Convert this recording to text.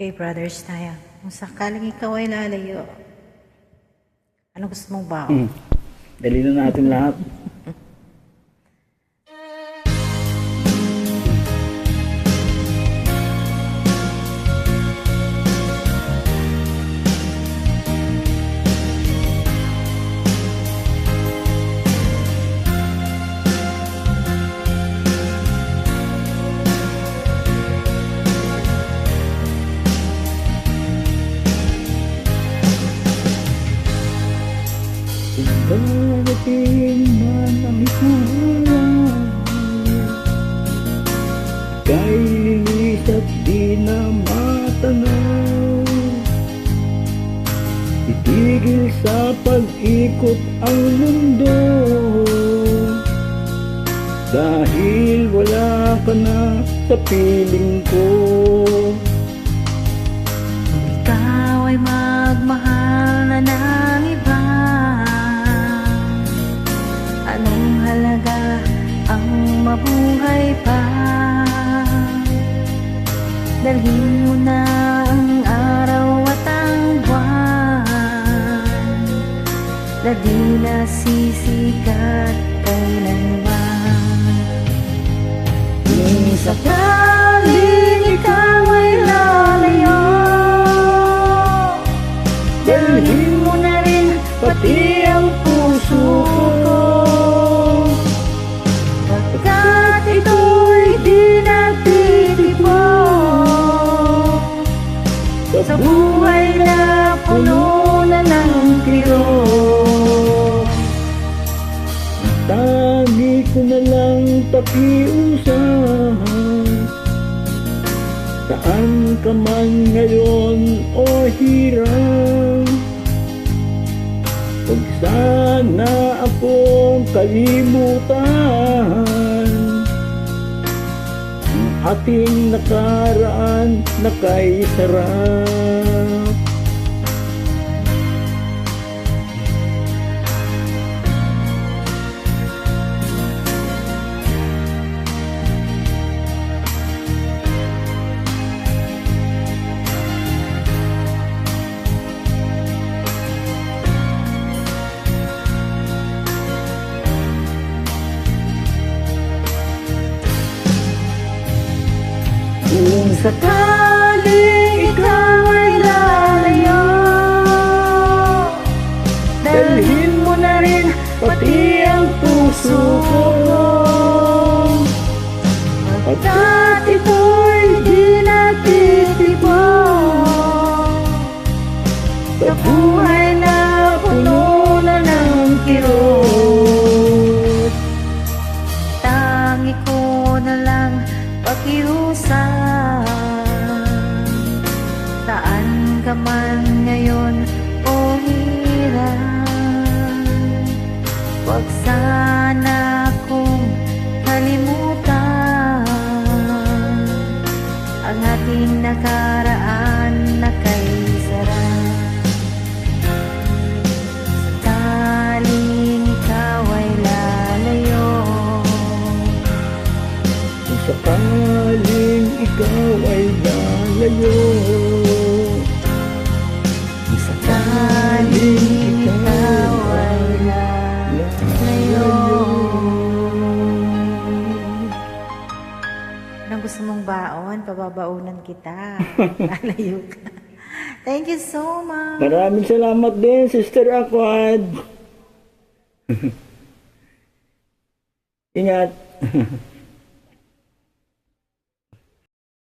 Okay, brothers tayo. Kung sakaling ikaw ay lalayo, ano gusto mong baon? Dali na natin lahat. Darating man ang ikulang, kay lilis at di na matanaw. Itigil sa pag-ikot ang mundo, dahil wala ka na sa piling ko. Kung ikaw ay magmahal na ng iba, anong halaga ang mabuhay pa? Dalhin mo na ang araw at ang buwan na di nasisikat kailanman. Kung sakaling ikaw ay lalayo, dalhin mo na rin pati ang puso ko, pagkat ito'y di nagtitipon sa buhay na puno na ng kirot. Tangi ko na lang pakiusahan, saan ka man ngayon o hirang. Huwag sana akong kalimutan, ang ating nakaraan na kay sarap. Kung sakaling ikaw ay lalayo, dalhin mo na rin pati ang puso ko, pagkat ito'y di nagtitipon sa buhay na puno na ng kirot. Tangi ko na lang pakiusap, saan ka man ngayon o hirap, huwag sana akong kalimutan ang ating nakaraan na kay sarap. Sakaling ikaw ay lalayo, Kung sakaling ikaw ay lalayo, kung sakaling ikaw ay lalayo. Anong gusto mong baon? Pababaunan kita. Lalayo ka. Thank you so much. maraming salamat din, Sister Aquad. Ingat.